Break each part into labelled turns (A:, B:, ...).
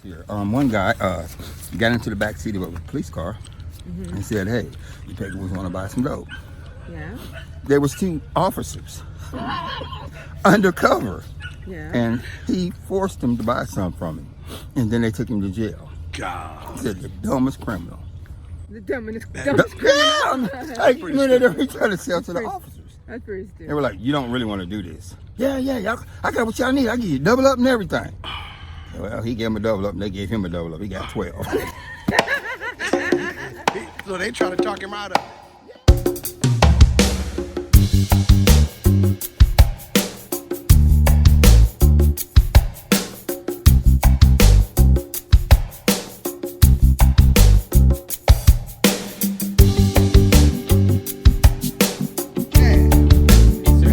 A: here. One guy got into the back seat of a police car and said, "Hey, you people was want to buy some dope."
B: Yeah.
A: There was two officers undercover,
B: Yeah.
A: and he forced them to buy some from him, and then they took him to jail.
C: God.
A: He said the dumbest criminal.
B: The dumbest
A: Yeah,
B: criminal.
A: like, you know, they were trying to sell to the officers.
B: That's pretty
A: They
B: stupid.
A: were like, "You don't really want to do this." Yeah, y'all, I got what y'all need. I give you double up and everything. Well, he gave him a double up, and they gave him a double up. He got 12.
C: So they try to talk him out of it.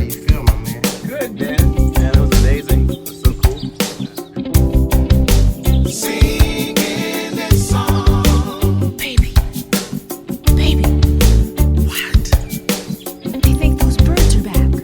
D: Good, man. Yeah, that was amazing. It was so cool.
E: Baby. Baby. What? I think those birds are back.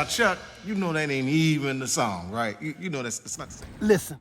C: Chuck, you know that ain't even the song, right? You know that's not the same.
F: Listen.